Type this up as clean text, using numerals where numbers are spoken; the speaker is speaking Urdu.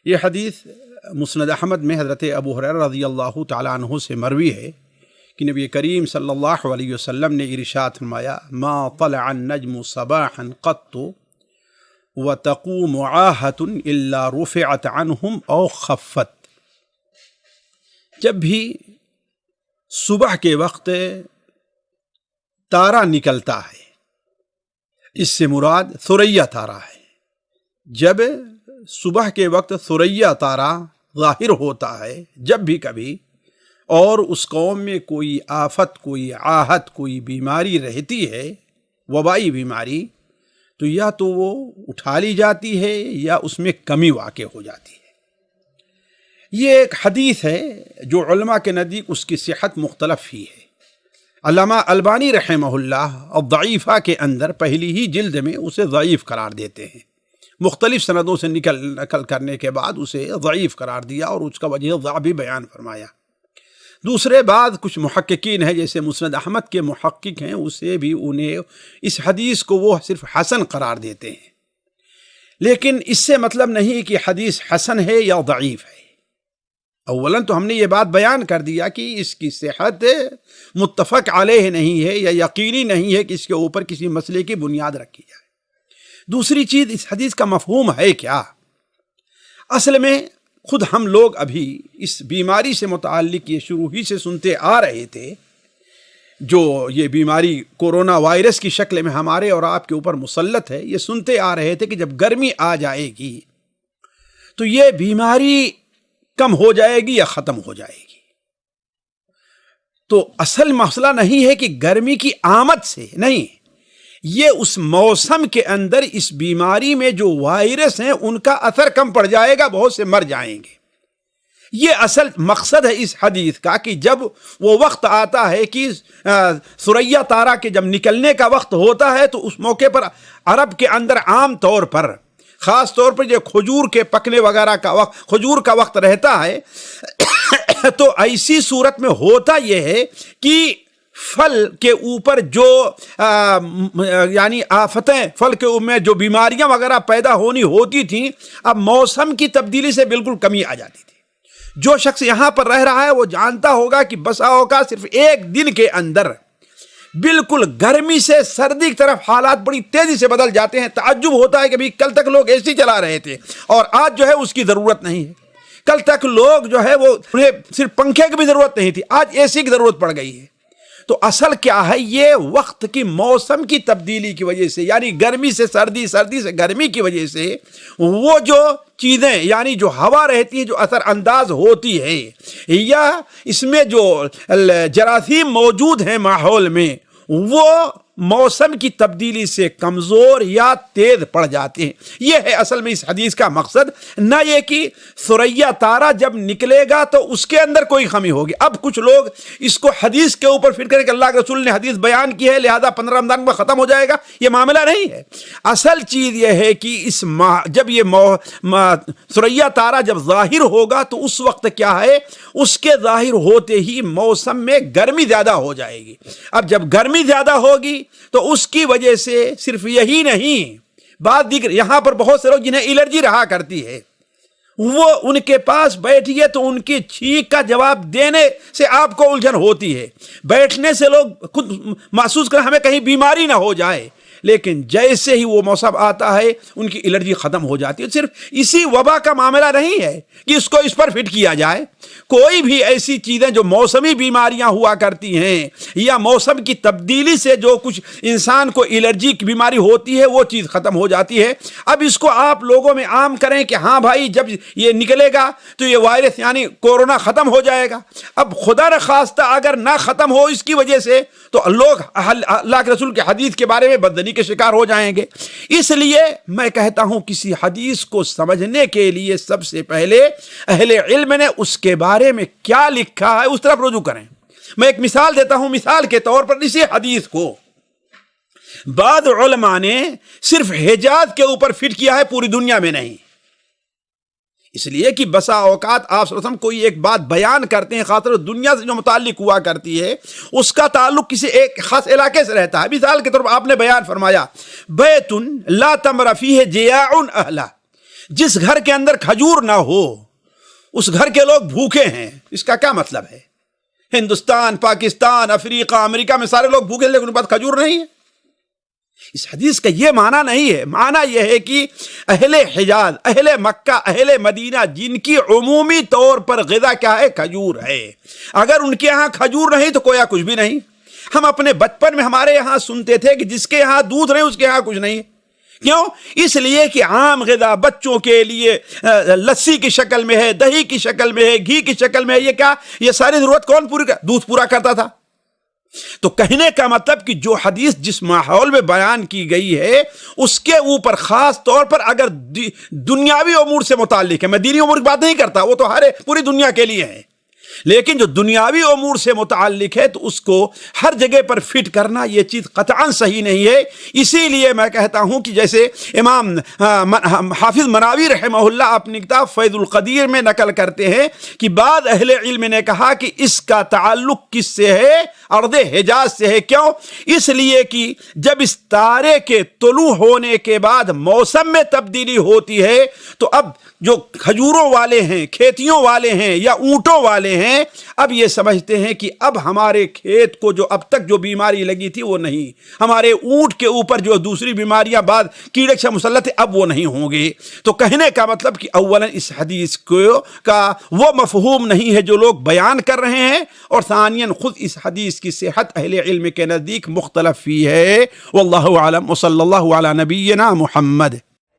یہ حدیث مسند احمد میں حضرت ابو ہریرہ رضی اللہ تعالیٰ عنہ سے مروی ہے کہ نبی کریم صلی اللہ علیہ وسلم نے ارشاد فرمایا ما طلع النجم صباحا قط وتقوم عاهة الا رفعت عنهم او خفت. جب بھی صبح کے وقت تارا نکلتا ہے، اس سے مراد ثریا تارا ہے، جب صبح کے وقت ثریا تارا ظاہر ہوتا ہے جب بھی کبھی، اور اس قوم میں کوئی آفت، کوئی آہت، کوئی بیماری رہتی ہے، وبائی بیماری، تو یا تو وہ اٹھا لی جاتی ہے یا اس میں کمی واقع ہو جاتی ہے. یہ ایک حدیث ہے جو علماء کے نزدیک اس کی صحت مختلف ہی ہے. علامہ البانی رحمہ اللہ الضعیفہ کے اندر پہلی ہی جلد میں اسے ضعیف قرار دیتے ہیں، مختلف سندوں سے نقل کرنے کے بعد اسے ضعیف قرار دیا اور اس کا وجہ ضعف بھی بیان فرمایا. دوسرے بعد کچھ محققین ہیں جیسے مسند احمد کے محقق ہیں، اسے بھی انہیں اس حدیث کو وہ صرف حسن قرار دیتے ہیں، لیکن اس سے مطلب نہیں کہ حدیث حسن ہے یا ضعیف ہے. اولاً تو ہم نے یہ بات بیان کر دیا کہ اس کی صحت متفق علیہ نہیں ہے یا یقینی نہیں ہے کہ اس کے اوپر کسی مسئلے کی بنیاد رکھی جائے. دوسری چیز، اس حدیث کا مفہوم ہے کیا؟ اصل میں خود ہم لوگ ابھی اس بیماری سے متعلق یہ شروع ہی سے سنتے آ رہے تھے، جو یہ بیماری کورونا وائرس کی شکل میں ہمارے اور آپ کے اوپر مسلط ہے. یہ سنتے آ رہے تھے کہ جب گرمی آ جائے گی تو یہ بیماری کم ہو جائے گی یا ختم ہو جائے گی. تو اصل مسئلہ نہیں ہے کہ گرمی کی آمد سے نہیں، یہ اس موسم کے اندر اس بیماری میں جو وائرس ہیں ان کا اثر کم پڑ جائے گا، بہت سے مر جائیں گے. یہ اصل مقصد ہے اس حدیث کا کہ جب وہ وقت آتا ہے کہ ثریا تارا کے جب نکلنے کا وقت ہوتا ہے تو اس موقع پر عرب کے اندر عام طور پر، خاص طور پر جو کھجور کے پکنے وغیرہ کا وقت، کھجور کا وقت رہتا ہے، تو ایسی صورت میں ہوتا یہ ہے کہ پھل کے اوپر جو یعنی آفتیں، پھل کے میں جو بیماریاں وغیرہ پیدا ہونی ہوتی تھیں، اب موسم کی تبدیلی سے بالکل کمی آ جاتی تھی. جو شخص یہاں پر رہ رہا ہے وہ جانتا ہوگا کہ بسا اوقات صرف ایک دن کے اندر بالکل گرمی سے سردی کی طرف حالات بڑی تیزی سے بدل جاتے ہیں. تعجب ہوتا ہے کہ بھی کل تک لوگ اے سی چلا رہے تھے اور آج جو ہے اس کی ضرورت نہیں ہے. کل تک لوگ جو ہے وہ انہیں صرف پنکھے کی بھی ضرورت نہیں تھی، آج اے سی کی ضرورت پڑ گئی ہے. تو اصل کیا ہے؟ یہ وقت کی موسم کی تبدیلی کی وجہ سے، یعنی گرمی سے سردی، سردی سے گرمی کی وجہ سے وہ جو چیزیں، یعنی جو ہوا رہتی ہے جو اثر انداز ہوتی ہے، یا اس میں جو جراثیم موجود ہیں ماحول میں، وہ موسم کی تبدیلی سے کمزور یا تیز پڑ جاتے ہیں. یہ ہے اصل میں اس حدیث کا مقصد، نہ یہ کہ ثریا تارا جب نکلے گا تو اس کے اندر کوئی خمی ہوگی. اب کچھ لوگ اس کو حدیث کے اوپر فٹ کریں کہ اللہ کے رسول نے حدیث بیان کی ہے لہذا 15 رمضان میں ختم ہو جائے گا. یہ معاملہ نہیں ہے. اصل چیز یہ ہے کہ اس جب یہ ثریا تارا جب ظاہر ہوگا تو اس وقت کیا ہے، اس کے ظاہر ہوتے ہی موسم میں گرمی زیادہ ہو جائے گی. اب جب گرمی زیادہ ہوگی تو اس کی وجہ سے صرف یہی نہیں، بعد دیگر یہاں پر بہت سے لوگ جنہیں الرجی رہا کرتی ہے، وہ ان کے پاس بیٹھیے تو ان کی چھینک کا جواب دینے سے آپ کو الجھن ہوتی ہے. بیٹھنے سے لوگ خود محسوس کریں ہمیں کہیں بیماری نہ ہو جائے، لیکن جیسے ہی وہ موسم آتا ہے ان کی الرجی ختم ہو جاتی ہے. صرف اسی وبا کا معاملہ نہیں ہے کہ اس کو اس پر فٹ کیا جائے. کوئی بھی ایسی چیزیں جو موسمی بیماریاں ہوا کرتی ہیں یا موسم کی تبدیلی سے جو کچھ انسان کو الرجی کی بیماری ہوتی ہے وہ چیز ختم ہو جاتی ہے. اب اس کو آپ لوگوں میں عام کریں کہ ہاں بھائی جب یہ نکلے گا تو یہ وائرس یعنی کورونا ختم ہو جائے گا. اب خدا نخواستہ اگر نہ ختم ہو اس کی وجہ سے تو لوگ اللہ کے رسول کے حدیث کے بارے میں بددنی کے شکار ہو جائیں گے. اس لیے میں کہتا ہوں کسی حدیث کو سمجھنے کے لیے سب سے پہلے اہل علم نے اس کے بارے میں کیا لکھا ہے اس طرف رجوع کریں. میں ایک مثال دیتا ہوں. مثال کے طور پر اسی حدیث کو بعض علماء نے صرف حجاز کے اوپر فٹ کیا ہے، پوری دنیا میں نہیں. اس لیے کہ بسا اوقات آپ صلی اللہ علیہ وسلم کوئی ایک بات بیان کرتے ہیں، خاص طور پر دنیا سے جو متعلق ہوا کرتی ہے اس کا تعلق کسی ایک خاص علاقے سے رہتا ہے. مثال کے طور پر آپ نے بیان فرمایا بیت لا تمر فیہ جیاع اہلہ، جس گھر کے اندر کھجور نہ ہو اس گھر کے لوگ بھوکے ہیں، اس کا کیا مطلب ہے؟ ہندوستان، پاکستان، افریقہ، امریکہ میں سارے لوگ بھوکے، لیکن ان کے پاس کھجور نہیں ہے۔ اس حدیث کا یہ معنی نہیں ہے، معنی یہ ہے کہ اہل حجاز، اہل مکہ، اہل مدینہ جن کی عمومی طور پر غذا کیا ہے؟ کھجور ہے، اگر ان کے ہاں کھجور نہیں تو کویا کچھ بھی نہیں۔ ہم اپنے بچپن میں ہمارے یہاں سنتے تھے کہ جس کے یہاں دودھ نہیں اس کے یہاں کچھ نہیں ہے۔ کیوں؟ اس لیے کہ عام غذا بچوں کے لیے لسی کی شکل میں ہے، دہی کی شکل میں ہے، گھی کی شکل میں ہے، یہ کیا؟ یہ ساری ضرورت کون پوری کرتا؟ دودھ پورا کرتا تھا۔ تو کہنے کا مطلب کہ جو حدیث جس ماحول میں بیان کی گئی ہے اس کے اوپر خاص طور پر اگر دنیاوی امور سے متعلق ہے، میں دینی امور کی بات نہیں کرتا، وہ تو پوری دنیا کے لیے ہے، لیکن جو دنیاوی امور سے متعلق ہے تو اس کو ہر جگہ پر فٹ کرنا یہ چیز قطعاً صحیح نہیں ہے۔ اسی لیے میں کہتا ہوں کہ جیسے امام حافظ مناوی رحمہ اللہ اپنی کتاب فیض القدیر میں نقل کرتے ہیں کہ بعض اہل علم نے کہا کہ اس کا تعلق کس سے ہے؟ ارض حجاز سے ہے۔ کیوں؟ اس لیے کہ جب اس تارے کے طلوع ہونے کے بعد موسم میں تبدیلی ہوتی ہے تو اب جو کھجوروں والے ہیں، کھیتیوں والے ہیں یا اونٹوں والے ہیں، اب یہ سمجھتے ہیں کہ اب ہمارے کھیت کو جو اب تک جو بیماری لگی تھی وہ نہیں، ہمارے اونٹ کے اوپر جو دوسری بیماریاں بعد کیڑے سے مسلط ہیں اب وہ نہیں ہوں گے۔ تو کہنے کا مطلب کہ اولاً اس حدیث کا وہ مفہوم نہیں ہے جو لوگ بیان کر رہے ہیں، اور ثانیاً خود اس حدیث کی صحت اہل علم کے نزدیک مختلف ہی ہے۔ واللہ اعلم، وصلی اللہ علی نبینا محمد۔